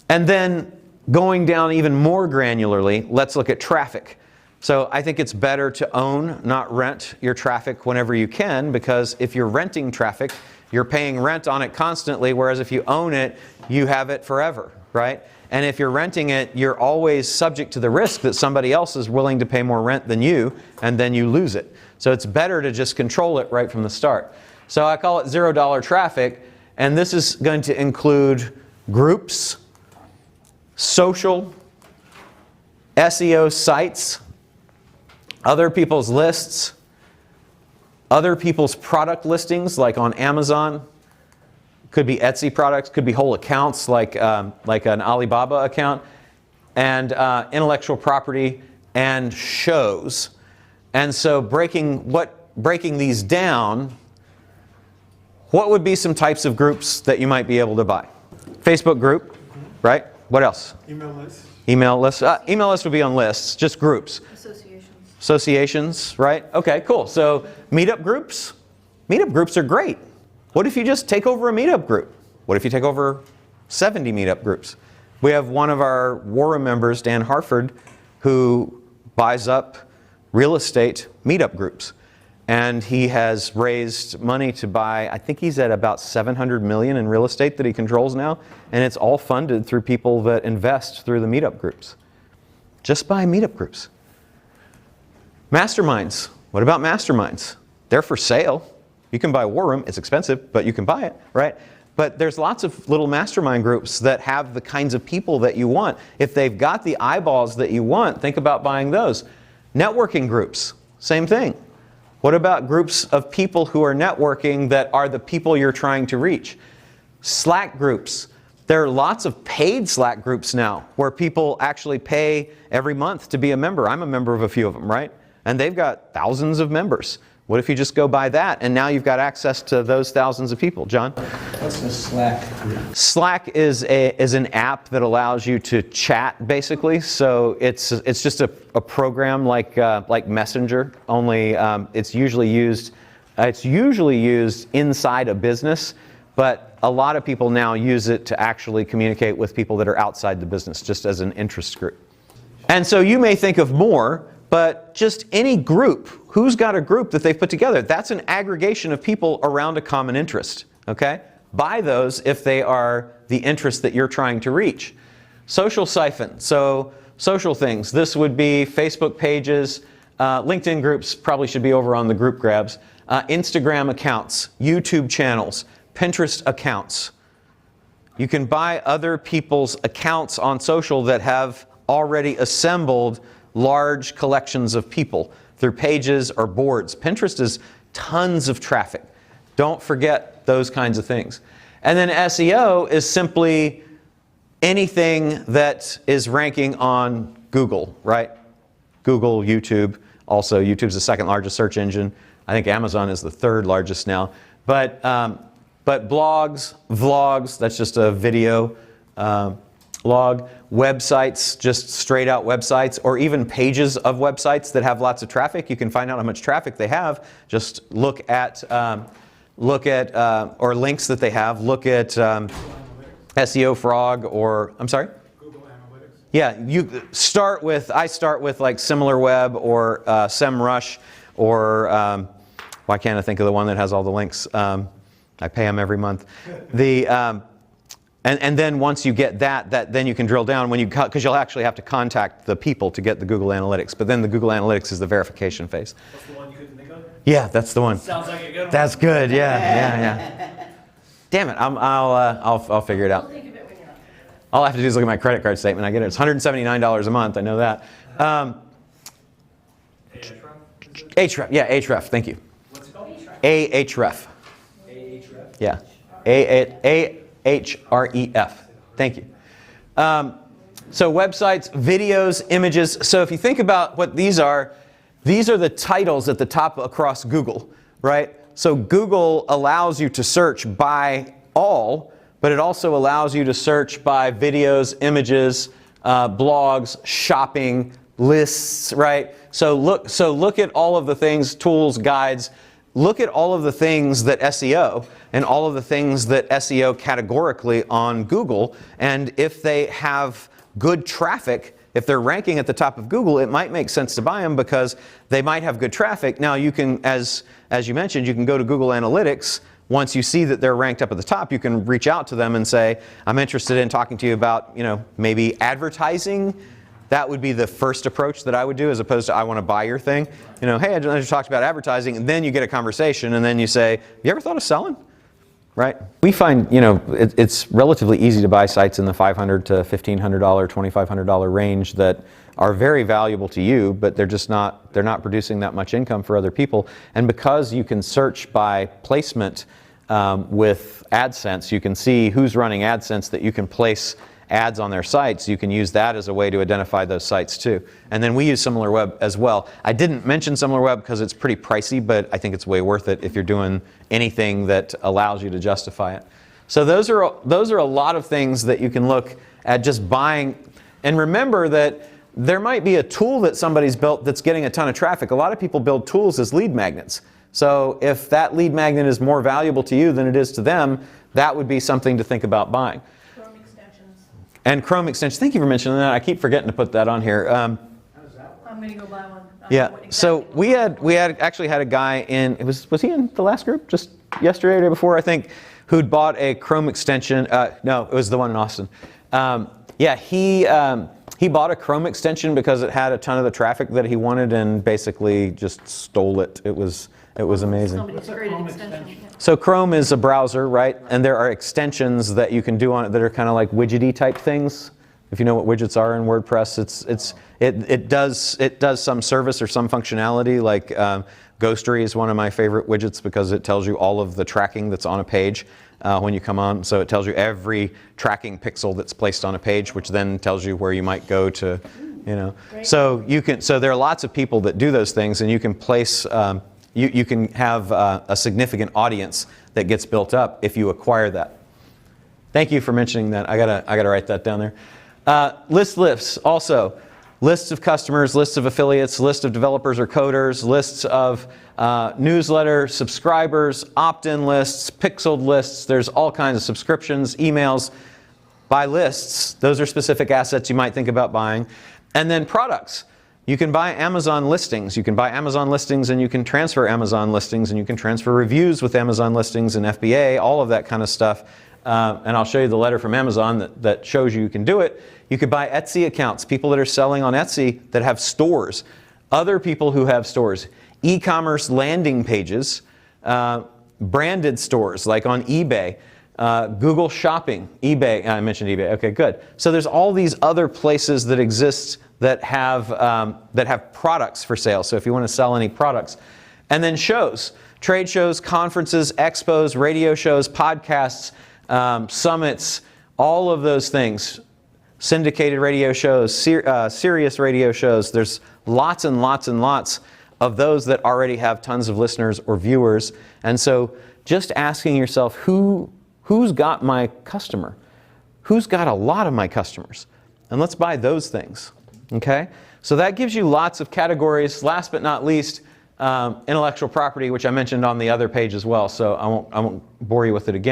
And then going down even more granularly, let's look at traffic. So I think it's better to own, not rent your traffic whenever you can, because if you're renting traffic, you're paying rent on it constantly, whereas if you own it, you have it forever, right? And if you're renting it, you're always subject to the risk that somebody else is willing to pay more rent than you, and then you lose it. So it's better to just control it right from the start. So I call it $0 traffic, and this is going to include groups, social, SEO sites, other people's lists, other people's product listings like on Amazon, could be Etsy products, could be whole accounts like an Alibaba account, and intellectual property and shows. And so breaking these down, what would be some types of groups that you might be able to buy? Facebook group, right? What else? Email list. Email list. Email list would be on lists, just groups. Associations, right? Okay, cool. So meetup groups. Meetup groups are great. What if you just take over a meetup group? What if you take over 70 meetup groups? We have one of our War Room members, Dan Harford, who buys up real estate meetup groups. And he has raised money to buy, I think he's at about $700 million in real estate that he controls now. And it's all funded through people that invest through the meetup groups. Just buy meetup groups. Masterminds. What about masterminds? They're for sale. You can buy War Room. It's expensive, but you can buy it, right? But there's lots of little mastermind groups that have the kinds of people that you want. If they've got the eyeballs that you want, think about buying those. Networking groups, same thing. What about groups of people who are networking that are the people you're trying to reach? Slack groups. There are lots of paid Slack groups now where people actually pay every month to be a member. I'm a member of a few of them, right? And they've got thousands of members. What if you just go buy that and now you've got access to those thousands of people? John? What's the Slack group? Slack is an app that allows you to chat, basically. So it's just a program like Messenger, only it's usually used inside a business, but a lot of people now use it to actually communicate with people that are outside the business, just as an interest group. And so you may think of more, but just any group, who's got a group that they've put together? That's an aggregation of people around a common interest, okay? Buy those if they are the interest that you're trying to reach. Social siphon, so social things. This would be Facebook pages, LinkedIn groups probably should be over on the group grabs, Instagram accounts, YouTube channels, Pinterest accounts. You can buy other people's accounts on social that have already assembled large collections of people through pages or boards. Pinterest is tons of traffic. Don't forget those kinds of things. And then SEO is simply anything that is ranking on Google, right? Google, YouTube. Also, YouTube's the second largest search engine. I think Amazon is the third largest now. But blogs, vlogs, that's just a video log, websites, just straight out websites, or even pages of websites that have lots of traffic. You can find out how much traffic they have. Just look at or links that they have. Look at SEO Frog or, I'm sorry? Google Analytics. Yeah, I start with like SimilarWeb or SEMrush or, why can't I think of the one that has all the links? I pay them every month. And then once you get that then you can drill down because you'll actually have to contact the people to get the Google Analytics. But then the Google Analytics is the verification phase. That's the one you couldn't think of? Yeah, that's the one. Sounds like a good one. That's good. Yeah. Damn it, I'll figure it out. We'll think of it when you're on. All I have to do is look at my credit card statement. I get it. It's $179 a month. I know that. Ahref. Yeah, Ahref. Thank you. What's it called? Ahref. Ahref? Yeah. Ahref. Thank you. So websites, videos, images. So if you think about what these are the titles at the top across Google, right? So Google allows you to search by all, but it also allows you to search by videos, images, blogs, shopping, lists, right? So look at all of the things, tools, guides, look at all of the things that SEO and all of the things that SEO categorically on Google, and if they have good traffic, if they're ranking at the top of Google, it might make sense to buy them because they might have good traffic. Now you can, as you mentioned, you can go to Google Analytics. Once you see that they're ranked up at the top, you can reach out to them and say, I'm interested in talking to you about, maybe advertising. That would be the first approach that I would do, as opposed to I want to buy your thing. Hey, I just talked about advertising, and then you get a conversation, and then you say, you ever thought of selling? Right? We find, it's relatively easy to buy sites in the $500 to $1,500, $2,500 range that are very valuable to you, but they're not producing that much income for other people. And because you can search by placement with AdSense, you can see who's running AdSense that you can place ads on their sites. You can use that as a way to identify those sites too. And then we use SimilarWeb as well. I didn't mention SimilarWeb because it's pretty pricey, but I think it's way worth it if you're doing anything that allows you to justify it. So those are a lot of things that you can look at just buying. And remember that there might be a tool that somebody's built that's getting a ton of traffic. A lot of people build tools as lead magnets. So if that lead magnet is more valuable to you than it is to them, that would be something to think about buying. And Chrome extensions. Thank you for mentioning that. I keep forgetting to put that on here. I'm going to go buy one. Yeah. So we had actually had a guy in. Was he in the last group? Just yesterday or the day before, I think, who'd bought a Chrome extension. No, it was the one in Austin. He bought a Chrome extension because it had a ton of the traffic that he wanted, and basically just stole it. It was amazing. Somebody's created an extension. So Chrome is a browser, right? And there are extensions that you can do on it that are kind of like widgety type things. If you know what widgets are in WordPress, it does some service or some functionality. Like Ghostery is one of my favorite widgets because it tells you all of the tracking that's on a page when you come on. So it tells you every tracking pixel that's placed on a page, which then tells you where you might go to, So there are lots of people that do those things, and you can place. You can have a significant audience that gets built up if you acquire that. Thank you for mentioning that. I gotta write that down there. Lists also. Lists of customers, lists of affiliates, lists of developers or coders, lists of newsletter subscribers, opt-in lists, pixeled lists. There's all kinds of subscriptions, emails. Buy lists. Those are specific assets you might think about buying. And then products. You can buy Amazon listings. You can buy Amazon listings, and you can transfer Amazon listings, and you can transfer reviews with Amazon listings and FBA, all of that kind of stuff. And I'll show you the letter from Amazon that shows you can do it. You could buy Etsy accounts, people that are selling on Etsy that have stores, other people who have stores, e-commerce landing pages, branded stores like on eBay, Google Shopping, eBay. I mentioned eBay. Okay, good. So there's all these other places that exist that have products for sale. So if you want to sell any products. And then shows, trade shows, conferences, expos, radio shows, podcasts, summits, all of those things. Syndicated radio shows, Sirius radio shows. There's lots and lots and lots of those that already have tons of listeners or viewers. And so just asking yourself, who's got my customer? Who's got a lot of my customers? And let's buy those things. Okay? So that gives you lots of categories. Last but not least, intellectual property, which I mentioned on the other page as well. So I won't bore you with it again.